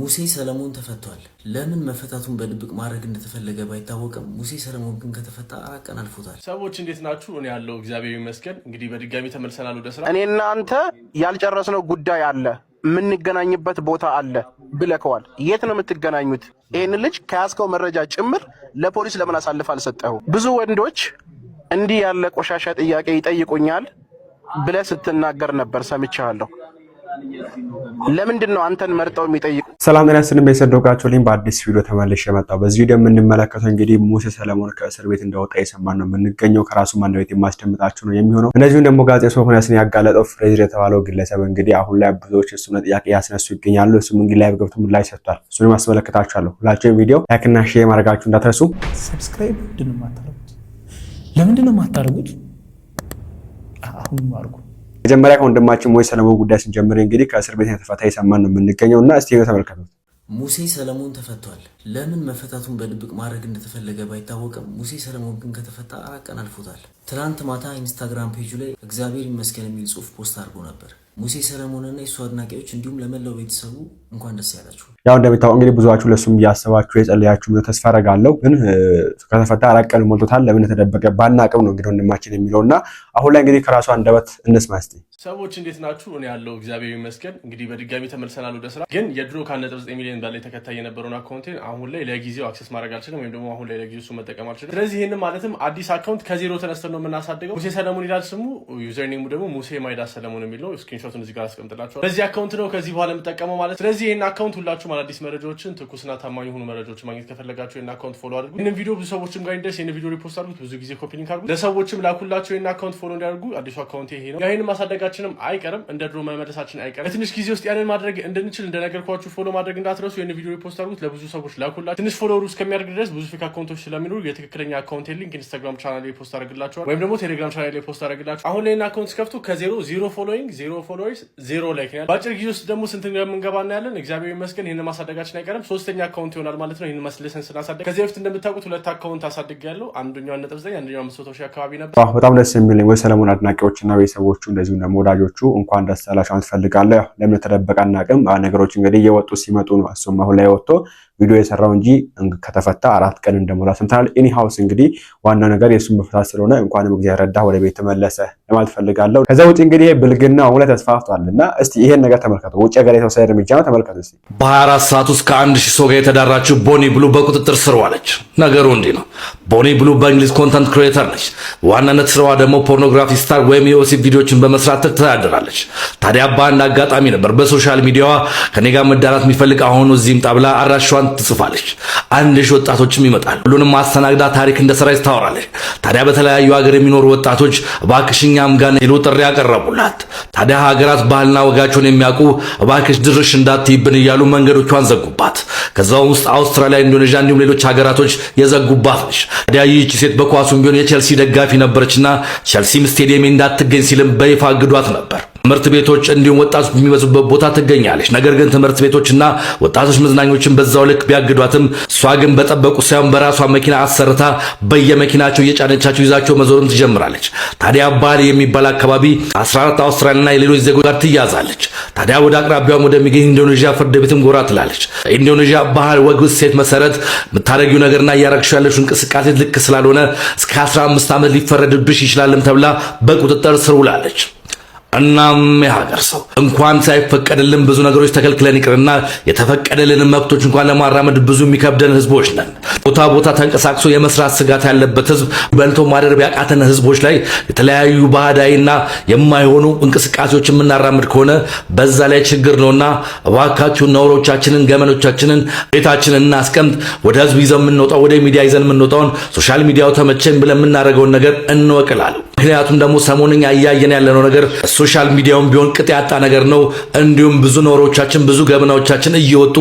ሙሴ ሰለሞን ተፈቷል። ለምን መፈታቱን በድብቅ ማድረግ እንደተፈለገ ባይታወቅም ሙሴ ሰለሞን ግን ከተፈታ አቀን አልፎታል። ሰዎች እንዴት ናችሁ? እኔ ያለው እግዚአብሔር ይመስገን። እንግዲህ በድጋሚ ተመልሰናል ወደ ስራ። እኔና አንተ ያልጨረስነው ጉዳይ አለ፣ የምንገናኝበት ቦታ አለ ብለከዋል። የት ነው የምትገናኙት? ይሄን ልጅ ከያዝከው መረጃ ጭምር ለፖሊስ ለምን አሳልፍ አልሰጠው? ብዙ ወንዶች እንዲህ ያለ ቆሻሻ ጥያቄ ይጠይቁኛል ብለህ ስትናገር ነበር፣ ሰምቻለሁ። ለምንድን ነው አንተን መርጠው የሚጠይቁ? ሰላም ጤና ይስጥልኝ። በሰዶቃቸውልኝ በአዲስ ቪዲዮ ተመልሼ መጣሁ። በዚህ ቪዲዮ የምንመለከተው እንግዲህ ሙሴ ሰለሞን ከእስር ቤት እንደወጣ የሰማን ነው የምንገኘው። ከራሱ አንደበት የማስደምጣችሁ ነው የሚሆነው። እንደዚሁም ደግሞ ጋዜጣ ሶፎንያስን ያጋለጠው ፍሬዝር የተባለው ግለሰብ እንግዲህ አሁን ላይ ብዙዎች እሱን ጥያቄ ያስነሱ ይገኛሉ። እሱም እንግዲህ ላይ ገብቶ ምላሽ ሰጥቷል። እሱንም አስመለከታችኋለሁ። ሁላችሁም ቪዲዮ ላይክ እና ሼር ማድረጋችሁ እንዳትረሱ። ሰብስክራይብ ለምንድን ነው የማታደርጉት? አሁን አድርጉ። መጀመሪያ ከወንድማችን ሙሴ ሰለሞን ጉዳይ ስንጀምር እንግዲህ ከእስር ቤት የተፈታ የሰማን ነው የምንገኘው እና እስቲ ተመልከቱት። ሙሴ ሰለሞን ተፈቷል። ለምን መፈታቱን በድብቅ ማድረግ እንደተፈለገ ባይታወቅም ሙሴ ሰለሞን ግን ከተፈታ አቀን አልፎታል። ትናንት ማታ ኢንስታግራም ፔጁ ላይ እግዚአብሔር ይመስገን የሚል ጽሑፍ ፖስት አድርጎ ነበር። ሙሴ ሰለሞንና የሱ አድናቂዎች እንዲሁም ለመላው ቤተሰቡ እንኳን ደስ ያላችሁ። ያው እንደሚታወቅ እንግዲህ ብዙዋችሁ ለሱም እያሰባችሁ የጸለያችሁ ነው ተስፋ አደርጋለሁ። ግን ከተፈታ አራት ቀን ሞልቶታል። ለምን ተደበቀ ባናቅም ነው እንግዲህ ወንድማችን የሚለውና አሁን ላይ እንግዲህ ከራሱ አንደበት እንስማ እስቲ። ሰዎች እንዴት ናችሁ? እኔ ያለው እግዚአብሔር ይመስገን። እንግዲህ በድጋሚ ተመልሰናል ወደ ስራ። ግን የድሮ ከ1.9 ሚሊዮን በላይ ተከታይ የነበረውን አካውንቴን አሁን ላይ ለጊዜው አክሰስ ማድረግ አልችልም፣ ወይም ደግሞ አሁን ላይ ለጊዜው እሱ መጠቀም አልችልም። ስለዚህ ይሄንን ማለትም አዲስ አካውንት ከዜሮ ተነስተን ነው የምናሳድገው። ሙሴ ሰለሞን ይላል ስሙ፣ ዩዘር ኔሙ ደግሞ ሙሴ ማይዳስ ሰለሞን የሚል ነው። ስክሪንሾቱን እዚህ ጋር አስቀምጥላችኋለሁ። በዚህ አካውንት ነው ከዚህ በኋላ የምጠቀመው ማለት። ስለዚህ ይሄን አካውንት ሁላችሁም አዳዲስ መረጃዎችን ትኩስና ታማኝ የሆኑ መረጃዎችን ማግኘት ከፈለጋችሁ ይሄን አካውንት ፎሎ አድርጉ። ይሄን ቪዲዮ ብዙ ሰዎችም ጋር እንዲደርስ ይሄን ቪዲዮ ሪፖስት አድርጉት፣ ብዙ ጊዜ ኮፒ ሊንክ አድርጉት፣ ለሰዎችም ላኩላችሁ። ይሄን አካውንት ፎሎ እንዲያደርጉ አዲሱ አካውንት ይሄ ነው። ይሄን ማሳደጋችንም አይቀርም፣ እንደ ድሮ መመለሳችን አይቀርም። በትንሽ ጊዜ ውስጥ ያንን ማድረግ እንድንችል እንደነገርኳችሁ ፎሎ ማድረግ እንዳትረሱ። ይሄን ቪዲዮ ሪፖስት አድርጉት፣ ለብዙ ሰዎች ላኩላችሁ። ትንሽ ፎሎወሩ እስከሚያደርግ ድረስ ብዙ ፌክ አካውንቶች ስለሚኖሩ የትክክለኛ አካውንት ሊንክ ኢንስታግራም ቻናል ላይ ፖስት አድርግላችኋል፣ ወይም ደግሞ ቴሌግራም ቻናል ላይ ፖስት አድርግላችሁ። አሁን ላይ አካውንት ከፍቱ ከዜሮ ዜሮ ፎሎዊንግ፣ ዜሮ ፎሎወርስ፣ ዜሮ ላይክ ነው። በአጭር ጊዜ ውስጥ ደግሞ ስንት እንደምንገባ እናያለን። እግዚአብሔር ይመስገን ይሄን ማሳደጋችን አይቀርም። ሶስተኛ አካውንት ይሆናል ማለት ነው። ይሄን መስለሰን ስናሳደግ ከዚህ በፊት እንደምታውቁት ሁለት አካውንት አሳድጌያለሁ። አንደኛው 1.9 አንደኛው 500,000 አካባቢ ነበር። በጣም ደስ የሚል ወይ ሰለሞን አድናቂዎችና ቤተሰቦቹ እንደዚሁ ደግሞ ወዳጆቹ እንኳን ደስ ያላችሁ ማለት ፈልጋለሁ። ለምን ተደበቀ አናውቅም። ነገሮች እንግዲህ እየወጡ ሲመጡ ነው እሱም አሁን ላይ ወጥቶ ቪዲዮ የሰራው እንጂ ከተፈታ 4 ቀን እንደሞላ ሰምተናል። ኢኒ ሃውስ እንግዲህ ዋናው ነገር የሱም መፈታት ስለሆነ እንኳንም እግዚአብሔር ረዳ ወደ ቤት ተመለሰ ለማለት ፈልጋለሁ። ከዛ ውጪ እንግዲህ ብልግና አሁን ላይ ተስፋፍቷልና እስቲ ይሄን ነገር ተመልከቱ። ውጪ ሀገር የተወሰደ እርምጃ ነው፣ ተመልከቱ እስቲ። በ24 ሰዓት ውስጥ ከ1000 ሰው ጋር የተዳራችው ቦኒ ብሉ በቁጥጥር ስር ዋለች። ነገሩ እንዲህ ነው። ቦኒ ብሉ በእንግሊዝ ኮንተንት ክሬተር ነች። ዋናነት ስራዋ ደግሞ ፖርኖግራፊ ስታር ወይም የወሲብ ቪዲዮችን በመስራት ትተዳደራለች። ታዲያ በአንድ አጋጣሚ ነበር በሶሻል ሚዲያዋ ከኔ ጋር መዳራት የሚፈልግ አሁን እዚህም ጣብላ አራሿን ትጽፋለች። 1000 ወጣቶችም ይመጣሉ። ሁሉንም ማስተናግዳ ታሪክ እንደሰራች ታወራለች። ታዲያ በተለያዩ ሀገር የሚኖሩ ወጣቶች እባክሽኛም ጋር ሲሉ ጥሪ ያቀረቡላት። ታዲያ ሀገራት ባህልና ወጋቸውን የሚያውቁ እባክሽ ድርሽ እንዳትይብን እያሉ መንገዶቿን ዘጉባት። ከዛው ውስጥ አውስትራሊያ፣ ኢንዶኔዥያ እንዲሁም ሌሎች ሀገራቶች የዘጉባት ነች። ታዲያ ይህች ሴት በኳሱም ቢሆን የቼልሲ ደጋፊ ነበረችና ቼልሲም ስቴዲየም እንዳትገኝ ሲልም በይፋ አግዷት ነበር። ትምህርት ቤቶች እንዲሁም ወጣቶች በሚበዙበት ቦታ ትገኛለች። ነገር ግን ትምህርት ቤቶችና ወጣቶች መዝናኞችን በዛው ልክ ቢያግዷትም እሷ ግን በጠበቁ ሳይሆን በራሷ መኪና አሰርታ በየመኪናቸው እየጫነቻቸው ይዛቸው መዞርም ትጀምራለች። ታዲያ ባሊ የሚባል አካባቢ 14 አውስትራሊያና የሌሎች ዜጎች ጋር ትያዛለች። ታዲያ ወደ አቅራቢያም ወደሚገኝ ኢንዶኔዥያ ፍርድ ቤትም ጎራ ትላለች። ኢንዶኔዥያ ባህል፣ ወግ፣ እሴት መሰረት የምታደርጊው ነገርና እያረግሽው ያለሽው እንቅስቃሴ ልክ ስላልሆነ እስከ 15 ዓመት ሊፈረድብሽ ይችላልም ተብላ በቁጥጥር ስር ውላለች። እናም የሀገር ሰው እንኳን ሳይፈቀድልን ብዙ ነገሮች ተከልክለን ይቅርና የተፈቀደልን መብቶች እንኳን ለማራመድ ብዙ የሚከብደን ህዝቦች ነን። ቦታ ቦታ ተንቀሳቅሶ የመስራት ስጋት ያለበት ህዝብ፣ በልቶ ማደር ቢያቃተን ህዝቦች ላይ የተለያዩ ባህዳይና የማይሆኑ እንቅስቃሴዎች የምናራምድ ከሆነ በዛ ላይ ችግር ነውና እባካችሁ ነውሮቻችንን፣ ገመኖቻችንን ቤታችንን እናስቀምጥ። ወደ ህዝብ ይዘን የምንወጣው ወደ ሚዲያ ይዘን የምንወጣውን ሶሻል ሚዲያው ተመቸኝ ብለን የምናደርገውን ነገር እንወቅላሉ። ምክንያቱም ደግሞ ሰሞኑን እያየን ያለነው ነገር ሶሻል ሚዲያውን ቢሆን ቅጥ ያጣ ነገር ነው። እንዲሁም ብዙ ኖሮቻችን ብዙ ገበናዎቻችን እየወጡ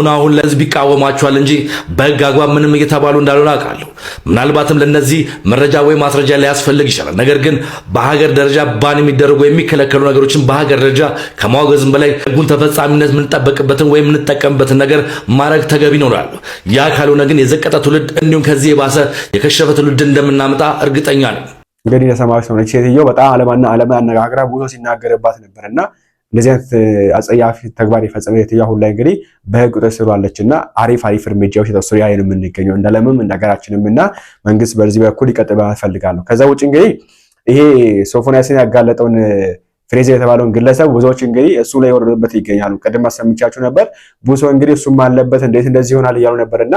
አሁን ለህዝብ ይቃወማቸዋል እንጂ በህግ አግባብ ምንም እየተባሉ እንዳልሆነ አውቃለሁ። ምናልባትም ለነዚህ መረጃ ወይ ማስረጃ ሊያስፈልግ ይችላል። ነገር ግን በሀገር ደረጃ ባን የሚደረጉ የሚከለከሉ ነገሮችን በሀገር ደረጃ ከማውገዝም በላይ ህጉን ተፈጻሚነት የምንጠበቅበትን ወይም የምንጠቀምበትን ነገር ማድረግ ተገቢ ነው እላለሁ። ያ ካልሆነ ግን የዘቀጠ ትውልድ እንዲሁም ከዚህ የባሰ የከሸፈ ትውልድ እንደምናመጣ እርግጠኛ ነኝ። እንግዲህ ለሰማችሁ ነው ሴትዮ በጣም ዓለም አነጋግራ ብዙ ሲናገርባት ነበርና እንደዚህ አይነት አጸያፊ ተግባር የፈጸመ ሴትዮ አሁን ላይ እንግዲህ በህግ ቁጥጥር ስር ዋለችና አሪፍ እርምጃዎች የተወሰዱ ያይን የምንገኘው እንደለምም እንደሀገራችንም እና መንግስት በዚህ በኩል ይቀጥል ፈልጋለሁ። ከዛ ውጭ እንግዲህ ይሄ ሶፎንያስን ያጋለጠውን ፍሬዘር የተባለውን ግለሰብ ብዙዎች እንግዲህ እሱ ላይ ወረዱበት ይገኛሉ። ቀደም አሰምቻችሁ ነበር። ብዙ እንግዲህ እሱም አለበት እንዴት እንደዚህ ይሆናል እያሉ ነበርና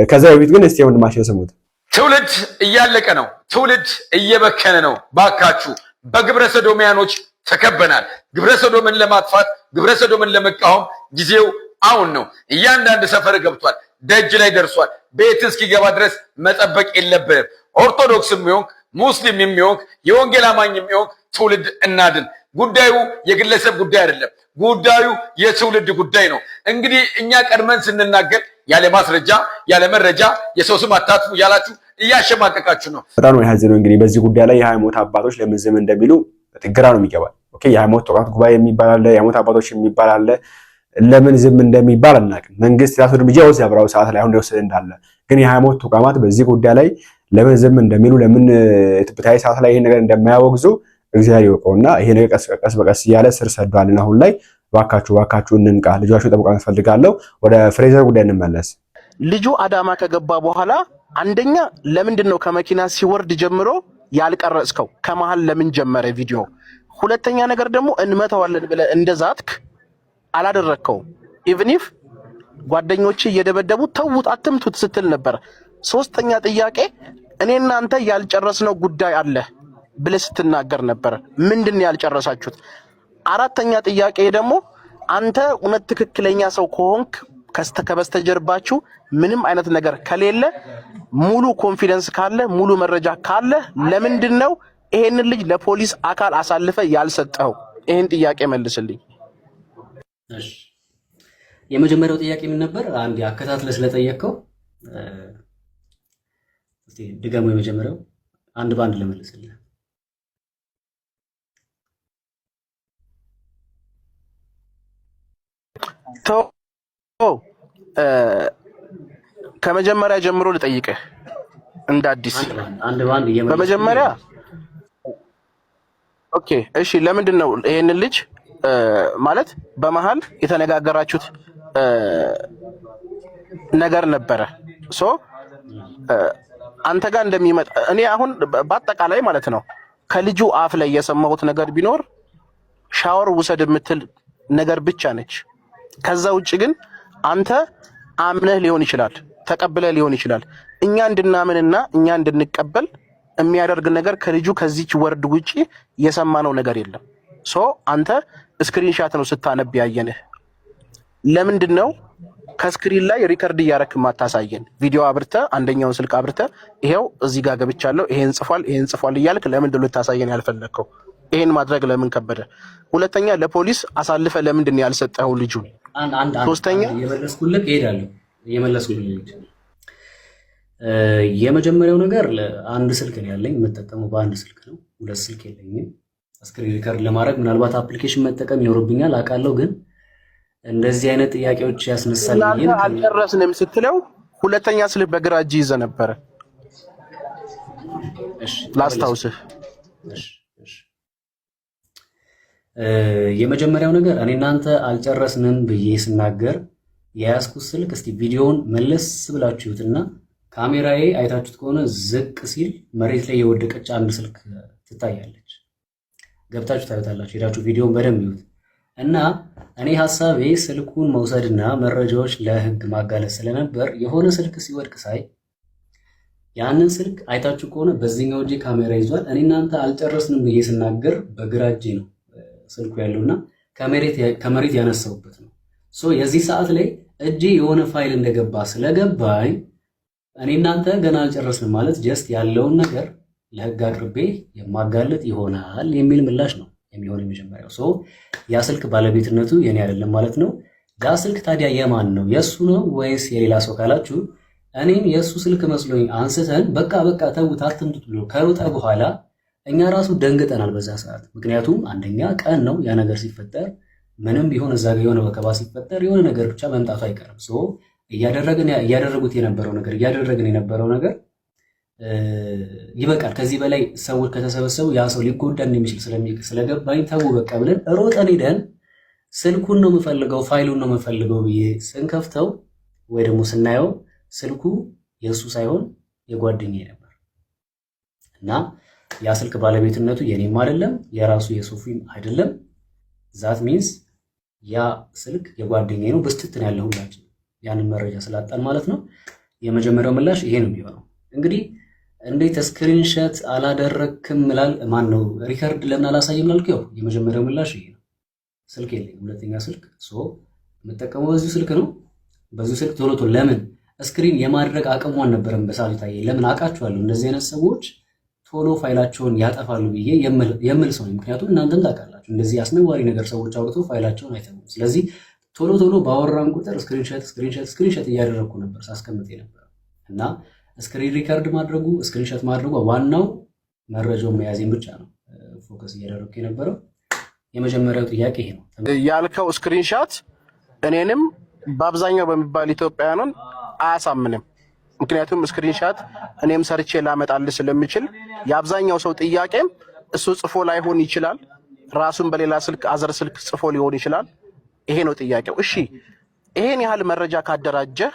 ከዛ በፊት ግን እስቲ ወንድማችን ስሙት። ትውልድ እያለቀ ነው። ትውልድ እየበከነ ነው። ባካችሁ በግብረ ሰዶሚያኖች ተከበናል። ግብረ ሰዶምን ለማጥፋት ግብረ ሰዶምን ለመቃወም ጊዜው አሁን ነው። እያንዳንዱ ሰፈር ገብቷል፣ ደጅ ላይ ደርሷል። ቤት እስኪገባ ድረስ መጠበቅ የለብንም። ኦርቶዶክስም ይሁን ሙስሊም የሚሆን የወንጌል አማኝ የሚሆን ትውልድ እናድን። ጉዳዩ የግለሰብ ጉዳይ አይደለም። ጉዳዩ የትውልድ ጉዳይ ነው። እንግዲህ እኛ ቀድመን ስንናገር ያለ ማስረጃ ያለ መረጃ የሰው ስም አታጥፉ ያላችሁ እያሸማቀቃችሁ ነው። በጣም ነው ያዘነው። እንግዲህ በዚህ ጉዳይ ላይ የሃይማኖት አባቶች ለምን ዝም እንደሚሉ ግራ ነው የሚገባል። ኦኬ የሃይማኖት ተቋማት ጉባኤ የሚባል አለ፣ የሃይማኖት አባቶች የሚባል አለ። ለምን ዝም እንደሚባል አናውቅም። መንግስት ራሱ እርምጃ ወስዶ ያብራው ሰዓት ላይ አሁን ወስደ እንዳለ ግን የሃይማኖት ተቋማት በዚህ ጉዳይ ላይ ለምን ዝም እንደሚሉ ለምን በታይ ሰዓት ላይ ይሄን ነገር እንደማያወግዙ እግዚአብሔር ይወቀውና ይሄ ነገር ቀስ በቀስ እያለ ስር ሰዷልና አሁን ላይ ባካችሁ እንንቃ። ልጇችሁ ጠብቃን ፈልጋለሁ። ወደ ፍሬዘር ጉዳይ እንመለስ። ልጁ አዳማ ከገባ በኋላ አንደኛ ለምንድነው ከመኪና ሲወርድ ጀምሮ ያልቀረጽከው? ከመሃል ለምን ጀመረ ቪዲዮ? ሁለተኛ ነገር ደግሞ እንመታዋለን ብለህ እንደዛትክ አላደረከው። ኢቭን ኢፍ ጓደኞች እየደበደቡ ተውት አትምቱት ስትል ነበር። ሶስተኛ ጥያቄ እኔና አንተ ያልጨረስነው ጉዳይ አለ ብለህ ስትናገር ነበር። ምንድነው ያልጨረሳችሁት? አራተኛ ጥያቄ ደግሞ አንተ እውነት ትክክለኛ ሰው ከሆንክ ከበስተጀርባችሁ ምንም አይነት ነገር ከሌለ ሙሉ ኮንፊደንስ ካለ ሙሉ መረጃ ካለ ለምንድነው ይሄንን ልጅ ለፖሊስ አካል አሳልፈ ያልሰጠው? ይሄን ጥያቄ መልስልኝ። እሺ የመጀመሪያው ጥያቄ ምን ነበር? አንድ አከታትለ ስለጠየቀው እስቲ ድገሙ። የመጀመሪያው አንድ ባንድ ለመልስልኝ። ከመጀመሪያ ጀምሮ ልጠይቅህ እንደ አዲስ አንድ ባንድ በመጀመሪያ ኦኬ እሺ፣ ለምንድን ነው ይሄንን ልጅ ማለት በመሃል የተነጋገራችሁት ነገር ነበረ? አንተ ጋር እንደሚመጣ እኔ አሁን በአጠቃላይ ማለት ነው ከልጁ አፍ ላይ የሰማሁት ነገር ቢኖር ሻወር ውሰድ የምትል ነገር ብቻ ነች። ከዛ ውጭ ግን አንተ አምነህ ሊሆን ይችላል፣ ተቀብለህ ሊሆን ይችላል። እኛ እንድናምንና እኛ እንድንቀበል የሚያደርግ ነገር ከልጁ ከዚች ወርድ ውጪ የሰማነው ነገር የለም። አንተ ስክሪንሻት ነው ስታነብ ያየንህ። ለምንድን ነው ከስክሪን ላይ ሪከርድ እያረክ ማታሳየን? ቪዲዮ አብርተህ አንደኛውን ስልክ አብርተህ ይሄው እዚህ ጋር ገብቻለሁ ይሄን ጽፏል እያልክ ለምንድን ነው ልታሳየን ያልፈለግከው? ይሄን ማድረግ ለምን ከበደ? ሁለተኛ ለፖሊስ አሳልፈ ለምንድን ነው ያልሰጠኸው ልጁን? ሶስተኛ የመለስኩልህ እሄዳለሁ የመጀመሪያው ነገር አንድ ስልክ ነው ያለኝ፣ የምጠቀመው በአንድ ስልክ ነው። ሁለት ስልክ የለኝም። ስክሪን ሪከርድ ለማድረግ ምናልባት አፕሊኬሽን መጠቀም ይኖርብኛል አውቃለሁ። ግን እንደዚህ አይነት ጥያቄዎች ያስነሳል። አልጨረስንም ስትለው ሁለተኛ ስልክ በግራ እጅ ይዘህ ነበረ። እሺ ላስታውስህ። የመጀመሪያው ነገር እኔ እናንተ አልጨረስንም ብዬ ስናገር የያዝኩት ስልክ እስቲ ቪዲዮውን መለስ ብላችሁትና ካሜራዬ አይታችሁት ከሆነ ዝቅ ሲል መሬት ላይ የወደቀች አንድ ስልክ ትታያለች። ገብታችሁ ታዩታላችሁ። ሄዳችሁ ቪዲዮውን በደንብ ይዩት እና እኔ ሐሳቤ ስልኩን መውሰድና መረጃዎች ለህግ ማጋለጥ ስለነበር የሆነ ስልክ ሲወድቅ ሳይ ያንን ስልክ አይታችሁ ከሆነ በዚህኛው እጄ ካሜራ ይዟል። እኔ እናንተ አልጨረስንም ብዬ ስናገር በግራ እጄ ነው ስልኩ ያለውና ከመሬት ያነሳውበት ነው። የዚህ ሰዓት ላይ እጄ የሆነ ፋይል እንደገባ ስለገባኝ እኔ እናንተ ገና አልጨረስንም ማለት ጀስት ያለውን ነገር ለህግ አቅርቤ የማጋለጥ ይሆናል የሚል ምላሽ ነው የሚሆነው። የመጀመሪያው ያ ስልክ ባለቤትነቱ የኔ አይደለም ማለት ነው። ያ ስልክ ታዲያ የማን ነው? የሱ ነው ወይስ የሌላ ሰው ካላችሁ እኔም የሱ ስልክ መስሎኝ አንስተን በቃ ተውት አትምጡት ብሎ ከሮጠ በኋላ እኛ ራሱ ደንግጠናል በዛ ሰዓት። ምክንያቱም አንደኛ ቀን ነው ያ ነገር ሲፈጠር፣ ምንም ቢሆን እዛ ጋር የሆነ ወከባ ሲፈጠር የሆነ ነገር ብቻ መምጣቱ አይቀርም። እያደረግን የነበረው ነገር ይበቃል። ከዚህ በላይ ሰዎች ከተሰበሰቡ ያ ሰው ሊጎዳ እንደሚችል ስለገባኝ ተው በቃ ብለን ሮጠን ሄደን ስልኩን ነው የምፈልገው ፋይሉን ነው የምፈልገው ብዬ ስንከፍተው ወይ ደግሞ ስናየው ስልኩ የእሱ ሳይሆን የጓደኛዬ ነበር እና ያ ስልክ ባለቤትነቱ የኔም አይደለም የራሱ የሶፊም አይደለም። ዛት ሚንስ ያ ስልክ የጓደኛዬ ነው። በስትትን ያለ ሁላችን ያንን መረጃ ስላጣን ማለት ነው። የመጀመሪያው ምላሽ ይሄ ነው የሚሆነው። እንግዲህ እንዴት ስክሪንሾት አላደረክም ላል ማን ነው ሪከርድ ለምን አላሳየም ላልከው የመጀመሪያው ምላሽ ይሄ ነው። ስልክ የለኝም፣ ሁለተኛ ስልክ የምጠቀመው በዚሁ ስልክ ነው። በዚሁ ስልክ ቶሎ ቶሎ ለምን ስክሪን የማድረግ አቅሙ አልነበረም በሳልታዬ። ለምን አውቃቸዋለሁ እንደዚህ አይነት ሰዎች ቶሎ ፋይላቸውን ያጠፋሉ ብዬ የምል ሰው ነኝ። ምክንያቱም እናንተም ታውቃላችሁ እንደዚህ አስነዋሪ ነገር ሰዎች አውጥተው ፋይላቸውን አይተውም። ስለዚህ ቶሎ ቶሎ ባወራን ቁጥር ስክሪንሾት እያደረግኩ ነበር ሳስቀምጥ የነበረው እና ስክሪን ሪከርድ ማድረጉ ስክሪንሾት ማድረጉ ዋናው መረጃውን መያዜን ብቻ ነው ፎከስ እያደረግኩ የነበረው። የመጀመሪያው ጥያቄ ይሄ ነው ያልከው። ስክሪንሾት እኔንም በአብዛኛው በሚባል ኢትዮጵያውያንን አያሳምንም። ምክንያቱም ስክሪንሾት እኔም ሰርቼ ላመጣልህ ስለምችል የአብዛኛው ሰው ጥያቄም እሱ ጽፎ ላይሆን ይችላል፣ ራሱን በሌላ ስልክ አዘር ስልክ ጽፎ ሊሆን ይችላል። ይሄ ነው ጥያቄው። እሺ ይሄን ያህል መረጃ ካደራጀህ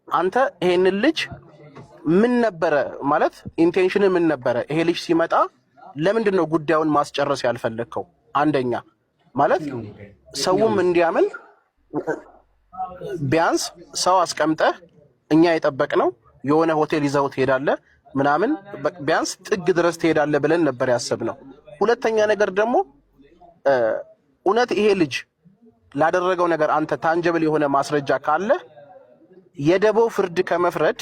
አንተ ይሄንን ልጅ ምን ነበረ ማለት ኢንቴንሽን ምን ነበረ? ይሄ ልጅ ሲመጣ ለምንድን ነው ጉዳዩን ማስጨረስ ያልፈለግከው? አንደኛ ማለት ሰውም እንዲያምን ቢያንስ ሰው አስቀምጠህ እኛ የጠበቅነው የሆነ ሆቴል ይዘው ትሄዳለህ ምናምን ቢያንስ ጥግ ድረስ ትሄዳለህ ብለን ነበር ያሰብነው። ሁለተኛ ነገር ደግሞ እውነት ይሄ ልጅ ላደረገው ነገር አንተ ታንጀብል የሆነ ማስረጃ ካለ የደቦ ፍርድ ከመፍረድ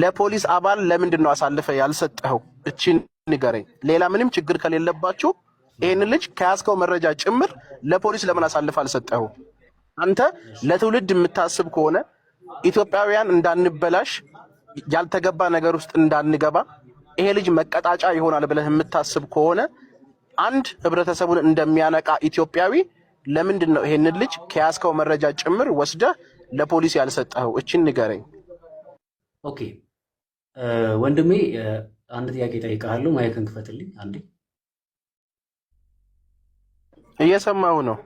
ለፖሊስ አባል ለምንድን ነው አሳልፈ ያልሰጠኸው? እቺን ንገረኝ። ሌላ ምንም ችግር ከሌለባችሁ ይሄን ልጅ ከያዝከው መረጃ ጭምር ለፖሊስ ለምን አሳልፈ አልሰጠኸው? አንተ ለትውልድ የምታስብ ከሆነ ኢትዮጵያውያን እንዳንበላሽ ያልተገባ ነገር ውስጥ እንዳንገባ ይሄ ልጅ መቀጣጫ ይሆናል ብለህ የምታስብ ከሆነ አንድ ህብረተሰቡን እንደሚያነቃ ኢትዮጵያዊ ለምንድን ነው ይሄን ልጅ ከያዝከው መረጃ ጭምር ወስደህ ለፖሊስ ያልሰጠኸው? እቺን ንገረኝ። ኦኬ ወንድሜ አንድ ጥያቄ ጠይቃለሁ። ማይክን ክፈትልኝ አንዴ። እየሰማሁ ነው።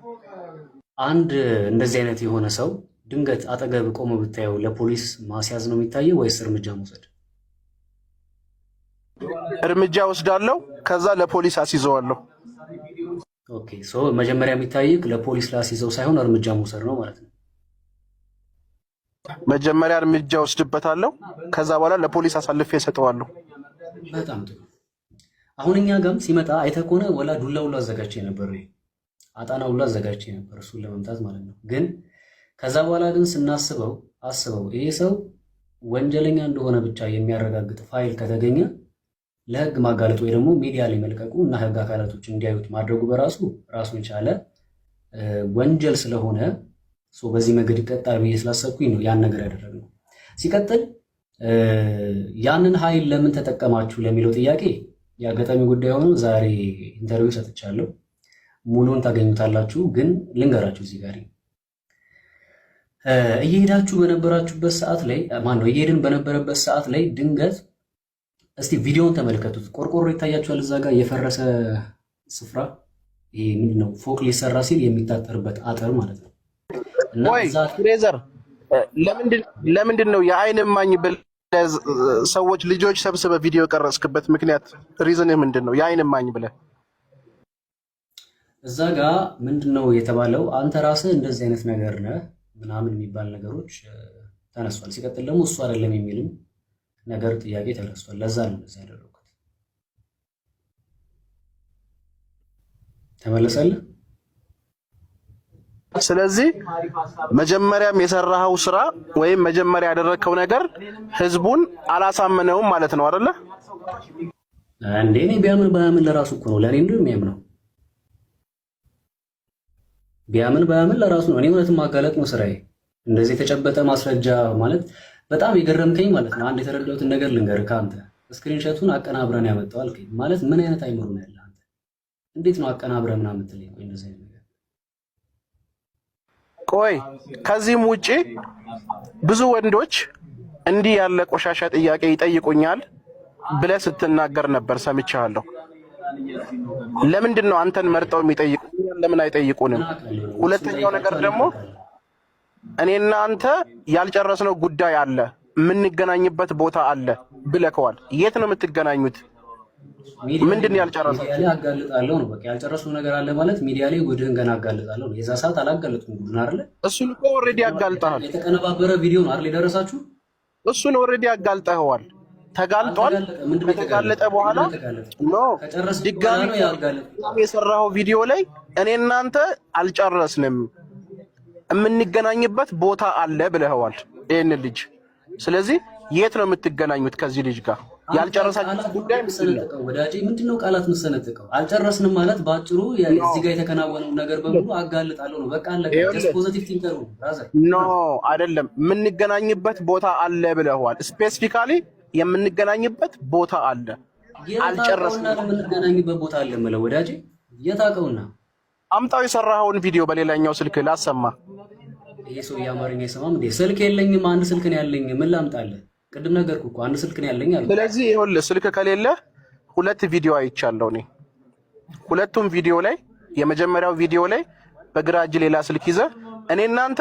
አንድ እንደዚህ አይነት የሆነ ሰው ድንገት አጠገብ ቆሞ ብታየው ለፖሊስ ማስያዝ ነው የሚታየው ወይስ እርምጃ መውሰድ? እርምጃ ወስዳለሁ፣ ከዛ ለፖሊስ አስይዘዋለሁ። ኦኬ ሶ መጀመሪያ የሚታየው ለፖሊስ ላስይዘው ሳይሆን እርምጃ መውሰድ ነው ማለት ነው። መጀመሪያ እርምጃ ወስድበታለሁ፣ ከዛ በኋላ ለፖሊስ አሳልፌ እሰጠዋለሁ። በጣም ጥሩ። አሁን እኛ ጋርም ሲመጣ አይተህ ከሆነ ወላ ዱላ ሁሉ አዘጋጅቼ ነበር፣ አጣና ሁሉ አዘጋጅቼ ነበር እሱን ለመምታት ማለት ነው። ግን ከዛ በኋላ ግን አስበው ይሄ ሰው ወንጀለኛ እንደሆነ ብቻ የሚያረጋግጥ ፋይል ከተገኘ ለህግ ማጋለጥ ወይ ደግሞ ሚዲያ ላይ መልቀቁ እና ህግ አካላቶች እንዲያዩት ማድረጉ በራሱ ራሱን የቻለ ወንጀል ስለሆነ በዚህ መንገድ ይቀጣል ብዬ ስላሰብኩኝ ነው ያን ነገር ያደረግነው። ሲቀጥል ያንን ኃይል ለምን ተጠቀማችሁ ለሚለው ጥያቄ የአጋጣሚ ጉዳይ ሆኖ ዛሬ ኢንተርቪው ሰጥቻለሁ። ሙሉን ታገኙታላችሁ። ግን ልንገራችሁ እዚህ ጋር እየሄዳችሁ በነበራችሁበት ሰዓት ላይ እየሄድን በነበረበት ሰዓት ላይ ድንገት እስቲ ቪዲዮውን ተመልከቱት። ቆርቆሮ ይታያችኋል እዛ ጋር የፈረሰ ስፍራ። ይሄ ምንድነው? ፎቅ ሊሰራ ሲል የሚታጠርበት አጥር ማለት ነው። ወይ ፍሬዘር ለምንድን ነው የአይን እማኝ ብለህ ሰዎች ልጆች ሰብስበህ ቪዲዮ ቀረጽክበት ምክንያት ሪዝንህ ምንድን ነው? የአይን እማኝ ብለህ እዛ ጋር ምንድነው የተባለው? አንተ ራስህ እንደዚህ አይነት ነገር ነህ ምናምን የሚባል ነገሮች ተነስቷል። ሲቀጥል ደግሞ እሱ አይደለም የሚልም ነገር ጥያቄ ተነስቷል። ለዛ ነው እንደዛ ያደረኩት። ተመለሰልህ? ስለዚህ መጀመሪያም የሰራኸው ስራ ወይም መጀመሪያ ያደረግከው ነገር ህዝቡን አላሳመነውም ማለት ነው አይደለ? እንዴ እኔ ቢያምን ባያምን ለራሱ እኮ ነው። ለኔ እንደው የሚያምነው ቢያምን ባያምን ለራሱ ነው። እኔ እውነትም ማጋለጥ ነው ስራዬ። እንደዚህ የተጨበጠ ማስረጃ ማለት በጣም የገረምከኝ ማለት ነው። አንድ የተረዳሁትን ነገር ልንገርህ። ከአንተ ስክሪንሾቱን አቀናብረን ያመጣው አልከኝ ማለት ምን አይነት አይምሮ ነው ያለህ አንተ? እንዴት ነው አቀናብረን ምናምን የምትለኝ? ወይ እንደዚህ አይነት ነገር ቆይ ከዚህም ውጪ ብዙ ወንዶች እንዲህ ያለ ቆሻሻ ጥያቄ ይጠይቁኛል ብለህ ስትናገር ነበር፣ ሰምቻለሁ። ለምንድን ነው አንተን መርጠው የሚጠይቁ? ለምን አይጠይቁንም? ሁለተኛው ነገር ደግሞ እኔና አንተ ያልጨረስነው ጉዳይ አለ፣ የምንገናኝበት ቦታ አለ ብለከዋል። የት ነው የምትገናኙት? ምንድን ያልጨረሰው? ሚዲያ ላይ አጋልጣለሁ ነው። በቃ ያልጨረስነው ነገር አለ ማለት ሚዲያ ላይ ጉድህን ገና አጋልጣለሁ ነው። የዛ ሰዓት አላጋለጥኩም ጉድህን አይደለ? እሱን እኮ ኦልሬዲ አጋልጠሃል። የተቀነባበረ ቪዲዮ ነው አይደል የደረሳችሁ? እሱን ኦልሬዲ አጋልጠኸዋል። ተጋልጧል። ከተጋለጠ በኋላ ኖ ድጋሚ የሰራው ቪዲዮ ላይ እኔ እናንተ አልጨረስንም የምንገናኝበት ቦታ አለ ብለኸዋል ይሄን ልጅ። ስለዚህ የት ነው የምትገናኙት ከዚህ ልጅ ጋር? ያልጨረሳችሁት ጉዳይ ምንድነው? ወዳጄ ምንድነው ቃላት መሰነጥቀው? አልጨረስንም ማለት ባጭሩ እዚህ ጋር የተከናወነው ነገር በሙሉ አጋልጣለሁ ነው። በቃ አለቀ። ጀስት ፖዚቲቭ ቲንከር ነው ብራዘር። ኖ አይደለም፣ የምንገናኝበት ቦታ አለ ብለኸዋል። ስፔሲፊካሊ የምንገናኝበት ቦታ አለ። አልጨረስንም። የምንገናኝበት ቦታ አለ ማለት ወዳጄ የታውቀውና አምጣው የሰራኸውን ቪዲዮ በሌላኛው ስልክ ላሰማ። ይሄ ሰው የአማርኛ አይሰማም እንዴ? ስልክ የለኝም፣ አንድ ስልክ ነው ያለኝ። ምን ላምጣልህ? ቅድም ነገርኩህ እኮ አንድ ስልክ ነው ያለኝ አለ። ስለዚህ ይኸውልህ ስልክ ከሌለ ሁለት ቪዲዮ አይቻለሁ እኔ። ሁለቱም ቪዲዮ ላይ የመጀመሪያው ቪዲዮ ላይ በግራ እጅ ሌላ ስልክ ይዘህ እኔ እናንተ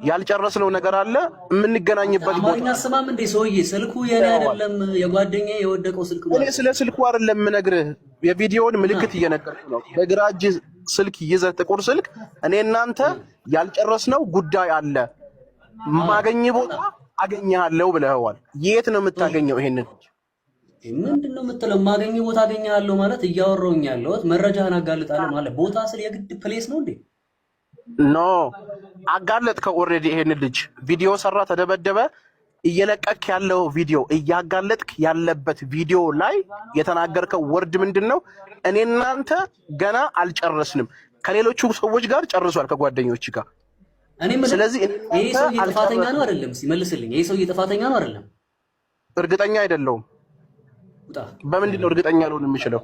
ያልጨረስነው ነገር አለ የምንገናኝበት ቦታ። አማርኛ አሰማም እንዴ ሰውዬ? ስልኩ የኔ አይደለም የጓደኛዬ የወደቀው ስልክ ነው። እኔ ስለ ስልኩ አይደለም የምነግርህ፣ የቪዲዮውን ምልክት እየነገርኩህ ነው። በግራ እጅ ስልክ ይዘህ ጥቁር ስልክ እኔ እናንተ ያልጨረስነው ጉዳይ አለ ማገኝ ቦታ አገኛለሁ ብለኸዋል። የት ነው የምታገኘው? ይሄንን ምንድነው የምትለው? ማገኝ ቦታ አገኛለሁ ማለት እያወራሁኝ ያለሁት መረጃህን አጋልጣለሁ ማለት ቦታ ስለ የግድ ፕሌስ ነው እንዴ? ኖ አጋለጥከው ኦልሬዲ። ይሄንን ልጅ ቪዲዮ ሰራ፣ ተደበደበ። እየለቀክ ያለው ቪዲዮ እያጋለጥክ ያለበት ቪዲዮ ላይ የተናገርከው ወርድ ምንድነው? እኔ እናንተ ገና አልጨረስንም። ከሌሎቹ ሰዎች ጋር ጨርሷል፣ ከጓደኞች ጋር። ስለዚህ ይሄ ሰው ጥፋተኛ ነው አይደለም? ሲመልስልኝ ይሄ ሰው ጥፋተኛ ነው አይደለም? እርግጠኛ አይደለሁም። በምንድን ነው እርግጠኛ ልሆን የምችለው?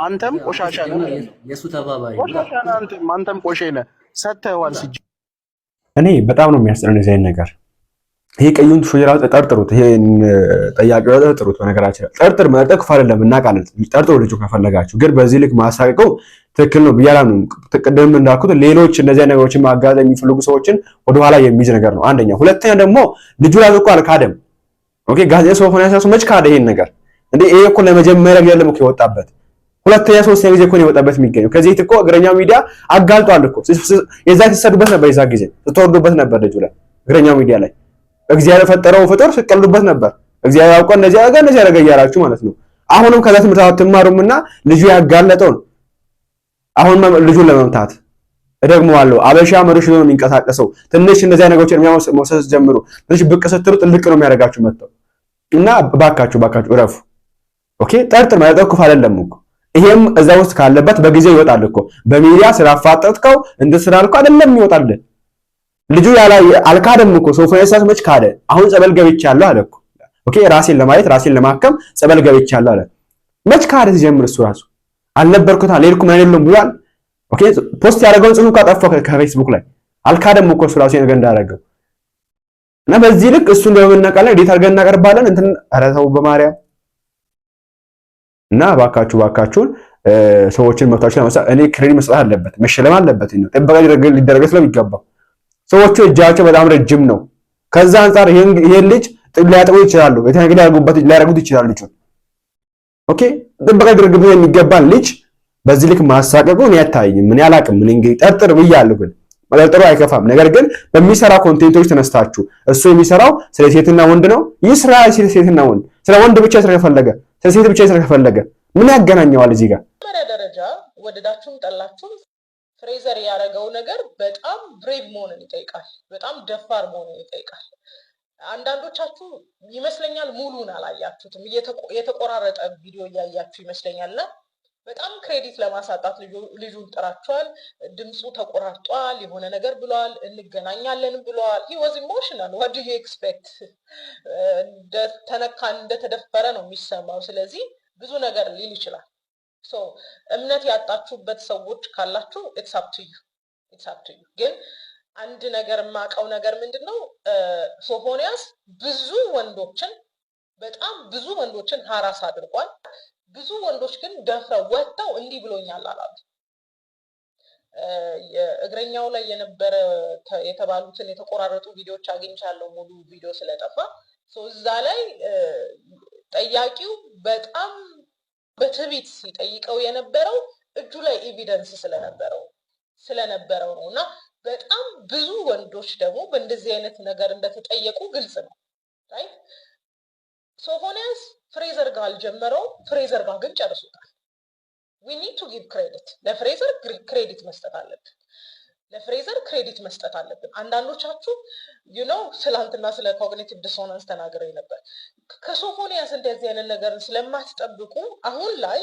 አንተም ቆሻሻ ነህ፣ የሱ ተባባሪ ቆሻሻ ነህ። አንተም ቆሼ ነህ። ሰተዋል ሲጅ እኔ በጣም ነው የሚያስጠላኝ እዚህ ነገር። ይሄ ቀዩን ሹራው ተጠርጥሩት፣ ይሄን ጠያቂው ተጠርጥሩት። በነገራችን ጠርጥር መጠቅ አይደለም እናቃለን። ጠርጥሩ ልጁ ከፈለጋችሁ፣ ግን በዚህ ልክ ማሳቀቀው ትክክል ነው ብያለሁ። ቅድም እንዳልኩት ሌሎች እነዚህ ነገሮችን ማጋለጥ የሚፈልጉ ሰዎችን ወደኋላ የሚይዝ ነገር ነው። አንደኛ። ሁለተኛ ደግሞ ልጁ ላይ እኮ አልካደም። ኦኬ ጋዜጣ ሰው ሆነ ያሳሱ መች ካደ ይሄን ነገር እንዴ? ይሄ እኮ ለመጀመሪያ ጊዜ ለምን የወጣበት ሁለተኛ ሶስተኛ ጊዜ እኮ ነው የወጣበት የሚገኘው። ከዚህ እኮ እግረኛው ሚዲያ አጋልጧል እኮ። የዛ ሲሰዱበት ነበር፣ የዛ ጊዜ ስትወርዱበት ነበር ልጁ ላይ እግረኛው ሚዲያ ላይ እግዚአብሔር ፈጠረው ፍጡር ሲቀልዱበት ነበር። እግዚአብሔር አውቆ እንደዚህ ያደረገ እያላችሁ ማለት ነው። አሁንም ከዛ ትምህርት አትማሩምና ልጁ ያጋለጠውን አሁን ልጁን ለመምታት እደግመዋለሁ። አበሻ መሪሽ ነው የሚንቀሳቀሰው። ትንሽ እንደዚህ ነገሮችን የሚያመሰስ ጀምሩ። ትንሽ ብቅ ስትሉ ጥልቅ ነው የሚያደርጋችሁ መጥተው እና ባካችሁ እረፉ። ኦኬ ጠርጥር ማለት እኮ አይደለም እኮ ይሄም እዛ ውስጥ ካለበት በጊዜው ይወጣል እኮ። በሚዲያ ስላፋጠጥከው እንደ ስላልከው አይደለም ይወጣል። ልጁ አልካደም እኮ ሶፎንያስ መች ካደ? አሁን ጸበል ገብቻለሁ አለ እኮ። ኦኬ ራሴን ለማየት ራሴን ለማከም ጸበል ገብቻለሁ አለ። መች ካደ? ሲጀምር እሱ ራሱ አልነበርኩት አልሄድኩም አይደለም ብሏል። ኦኬ ፖስት ያደረገውን ጽሁፍ ካጠፋው ከፌስቡክ ላይ አልካደም እኮ እሱ ራሱ ነገር እንዳደረገው እና በዚህ ልክ እሱን በመነቃለን እንዴት አድርገን እናቀርባለን? እንትን ኧረ ተው በማርያም እና ባካችሁን ሰዎችን መብታቸው ለማሳየት እኔ ክሬዲት መስጠት አለበት መሸለም አለበት ነው ጥበቃ ሊደረግ ስለሚገባው ሰዎቹ እጃቸው በጣም ረጅም ነው። ከዛ አንፃር ይሄን ልጅ ሊያጠቁ ይችላሉ፣ የተነገደ ሊያደርጉት ይችላሉ ልጁን። ኦኬ ጥበቃ ሊደረግበት የሚገባን ልጅ በዚህ ልክ ማሳቀቁ እኔ አታየኝም። ምን ያላቅም ምን እንግዲህ ጠርጥር ብያለሁ፣ ግን መጠርጠሩ አይከፋም። ነገር ግን በሚሰራ ኮንቴንቶች ተነስታችሁ እሱ የሚሰራው ስለ ሴትና ወንድ ነው ይስራ። ስለ ሴትና ወንድ ስለ ወንድ ብቻ ስለፈለገ ስለ ሴት ብቻ ስለፈለገ ምን ያገናኘዋል እዚህ ጋር? ደረጃ ወደዳችሁም ጠላችሁም ፍሬዘር ያደረገው ነገር በጣም ብሬቭ መሆንን ይጠይቃል። በጣም ደፋር መሆንን ይጠይቃል። አንዳንዶቻችሁ ይመስለኛል ሙሉን አላያችሁትም፣ የተቆራረጠ ቪዲዮ እያያችሁ ይመስለኛልና በጣም ክሬዲት ለማሳጣት ልጁን ጥራችኋል። ድምፁ ተቆራርጧል፣ የሆነ ነገር ብለዋል፣ እንገናኛለን ብለዋል። he was emotional. what do you expect? ተነካን እንደተደፈረ ነው የሚሰማው። ስለዚህ ብዙ ነገር ሊል ይችላል። ሶ እምነት ያጣችሁበት ሰዎች ካላችሁ it's up to you ግን አንድ ነገር የማውቀው ነገር ምንድነው ሶፎንያስ በጣም ብዙ ወንዶችን ሀራስ አድርጓል። ብዙ ወንዶች ግን ደፍረው ወጥተው እንዲህ ብሎኛል አላሉ። የእግረኛው ላይ የነበረ የተባሉትን የተቆራረጡ ቪዲዮዎች አግኝቻለሁ ሙሉ ቪዲዮ ስለጠፋ እዛ ላይ ጠያቂው በጣም በትዕቢት ሲጠይቀው የነበረው እጁ ላይ ኤቪደንስ ስለነበረው ነው እና በጣም ብዙ ወንዶች ደግሞ በእንደዚህ አይነት ነገር እንደተጠየቁ ግልጽ ነው ራይት ሶፎንያስ ፍሬዘር ጋር አልጀመረው ፍሬዘር ጋር ግን ጨርሶታል we need to give credit ለፍሬዘር ክሬዲት መስጠት አለብን አንዳንዶቻችሁ ስላንትና ስለ ኮግኒቲቭ ዲሶናንስ ተናግረው ነበር ከሶፎንያስ እንደዚህ አይነት ነገር ስለማትጠብቁ አሁን ላይ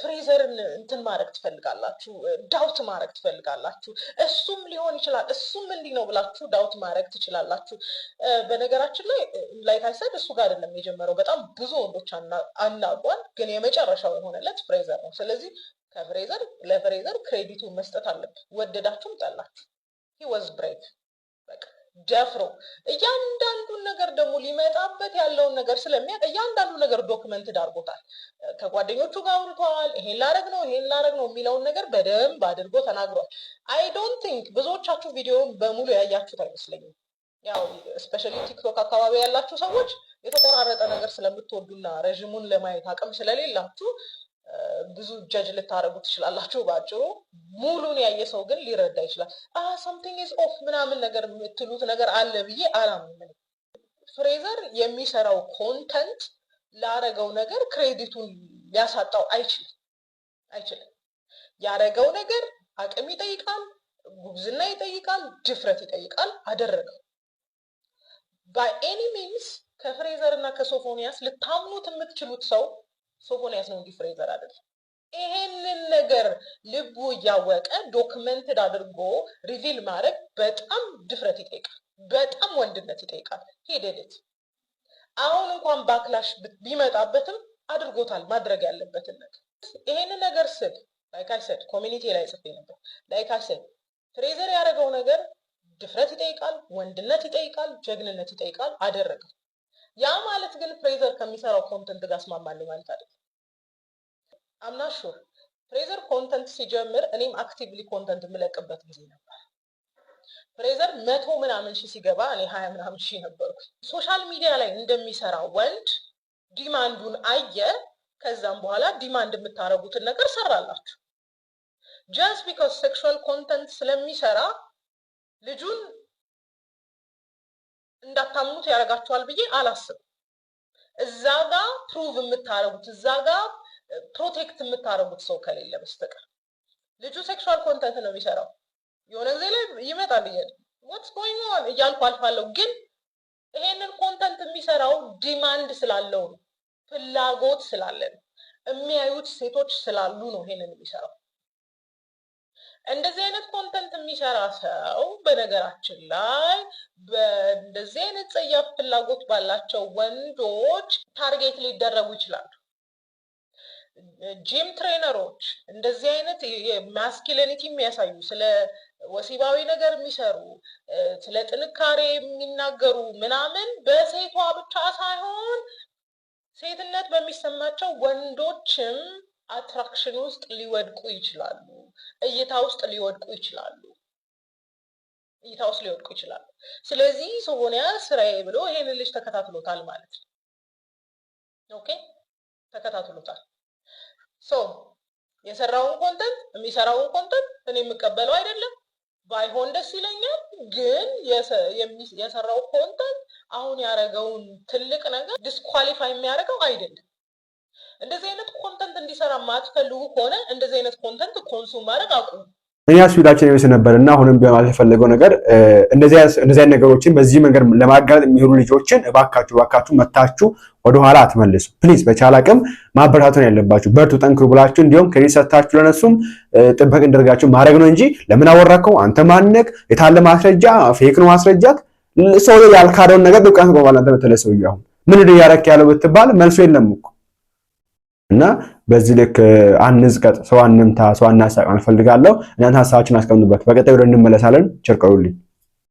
ፍሬዘርን እንትን ማድረግ ትፈልጋላችሁ ዳውት ማድረግ ትፈልጋላችሁ እሱም ሊሆን ይችላል እሱም እንዲህ ነው ብላችሁ ዳውት ማድረግ ትችላላችሁ በነገራችን ላይ ላይክ አይ ሰድ እሱ ጋር አይደለም የጀመረው በጣም ብዙ ወንዶች አናጓል ግን የመጨረሻው የሆነለት ፍሬዘር ነው ስለዚህ ለፍሬዘር ክሬዲቱ መስጠት አለብን ወደዳችሁም ጠላችሁ he was brave በቃ ደፍሮ እያንዳንዱን ነገር ደግሞ ሊመጣበት ያለውን ነገር ስለሚያውቅ እያንዳንዱ ነገር ዶክመንትድ አድርጎታል ከጓደኞቹ ጋር አውርተዋል ይሄን ላረግ ነው የሚለውን ነገር በደንብ አድርጎ ተናግሯል አይ ዶንት ቲንክ ብዙዎቻችሁ ቪዲዮውን በሙሉ ያያችሁት አይመስለኝም ያው ስፔሻሊ ቲክቶክ አካባቢ ያላችሁ ሰዎች የተቆራረጠ ነገር ስለምትወዱና ረጅሙን ለማየት አቅም ስለሌላችሁ ብዙ ጀጅ ልታረጉ ትችላላችሁ ባጭሩ ሙሉን ያየ ሰው ግን ሊረዳ ይችላል something is off ምናምን ነገር የምትሉት ነገር አለ ብዬ አላምንም ፍሬዘር የሚሰራው ኮንተንት ላረገው ነገር ክሬዲቱን ሊያሳጣው አይችልም ያረገው ነገር አቅም ይጠይቃል ጉብዝና ይጠይቃል ድፍረት ይጠይቃል አደረገው by any means ከፍሬዘር እና ከሶፎንያስ ልታምኑት የምትችሉት ሰው ሶፎንያስ ነው እንጂ ፍሬዘር አይደለም ይሄንን ነገር ልቡ ያወቀ ዶክመንትድ አድርጎ ሪቪል ማድረግ በጣም ድፍረት ይጠይቃል በጣም ወንድነት ይጠይቃል ሄደለት አሁን እንኳን ባክላሽ ቢመጣበትም አድርጎታል ማድረግ ያለበትን ነገር ይሄንን ነገር ስል ላይክ አይ ሰድ ኮሚኒቲ ላይ ጽፌ ነበር ላይክ አይ ሰድ ፍሬዘር ያደረገው ነገር ድፍረት ይጠይቃል ወንድነት ይጠይቃል ጀግንነት ይጠይቃል አደረገ ያ ማለት ግን ፍሬዘር ከሚሰራው ኮንተንት ጋር ስማማለሁ ማለት አይደለም I'm not sure ፍሬዘር ኮንተንት ሲጀምር እኔም አክቲቭሊ ኮንተንት የምለቅበት ጊዜ ነበር ፍሬዘር 100 ምናምን ሺህ ሲገባ እኔ 20 ምናምን ሺህ ነበርኩ ሶሻል ሚዲያ ላይ እንደሚሰራ ወንድ ዲማንዱን አየ ከዛም በኋላ ዲማንድ የምታረጉትን ነገር ሰራላችሁ just because sexual content ስለሚሰራ ልጁን እንዳታምኑት ያረጋችኋል ብዬ አላስብም እዛጋ ፕሩቭ የምታረጉት እዛጋ ፕሮቴክት የምታረጉት ሰው ከሌለ በስተቀር ልጁ ሴክሹዋል ኮንተንት ነው የሚሰራው የሆነ ጊዜ ላይ ይመጣል what's going on እያልኩ አልፋለሁ ግን ይሄንን ኮንተንት የሚሰራው ዲማንድ ስላለው ነው ፍላጎት ስላለ ነው የሚያዩት ሴቶች ስላሉ ነው ይሄንን የሚሰራው እንደዚህ አይነት ኮንተንት የሚሰራ ሰው በነገራችን ላይ በእንደዚህ አይነት ጸያፍ ፍላጎት ባላቸው ወንዶች ታርጌት ሊደረጉ ይችላሉ ጂም ትሬነሮች እንደዚህ አይነት ማስኪሊኒቲ የሚያሳዩ ስለ ወሲባዊ ነገር የሚሰሩ ስለ ጥንካሬ የሚናገሩ ምናምን በሴቷ ብቻ ሳይሆን ሴትነት በሚሰማቸው ወንዶችም አትራክሽን ውስጥ ሊወድቁ ይችላሉ እይታ ውስጥ ሊወድቁ ይችላሉ ስለዚህ ሶፎንያስ ስራዬ ብሎ ይሄንን ልጅ ተከታትሎታል ማለት ነው ኦኬ ተከታትሎታል የሰራውን ኮንተንት እኔ የምቀበለው አይደለም ባይሆን ደስ ይለኛል ግን የሰራው ኮንተንት አሁን ያረጋውን ትልቅ ነገር ዲስኳሊፋይ የሚያደርገው አይደለም እንደዚህ አይነት ኮንተንት እንዲሰራ ማትፈልጉ ከሆነ እንደዚህ አይነት ኮንተንት ኮንሱም ማድረግ አቁሙ እኛስ ቪዲዮአችን ይወስ ነበርና አሁንም ቢያማል ተፈልገው ነገር እንደዚህ ነገሮችን በዚህ መንገድ ለማጋለጥ የሚሄዱ ልጆችን እባካችሁ መታችሁ ወደ ኋላ አትመልሱ ፕሊዝ በቻለ አቅም ማበረታቱን ያለባችሁ በርቱ ጠንክሩ ብላችሁ እንዲሁም ክሬዲት ሰጣችሁ ለነሱም ጥበቅ እንደርጋችሁ ማድረግ ነው እንጂ ለምን አወራከው አንተ ማንነክ የታለ ማስረጃ ፌክ ነው ማስረጃት ሰው ያልካደውን ነገር ዱቃን ቆማላ አንተ በተለሰው ይያው ምን እንደያረክ ያለው ብትባል መልሶ የለም እኮ እና በዚህ ልክ አንዝቀጥ ሰው አንምታ ሰው አናሳቅ አንፈልጋለሁ እናንተ ሐሳባችሁን አስቀምጡበት በቀጣዩ እንመለሳለን ቸር ቆዩልኝ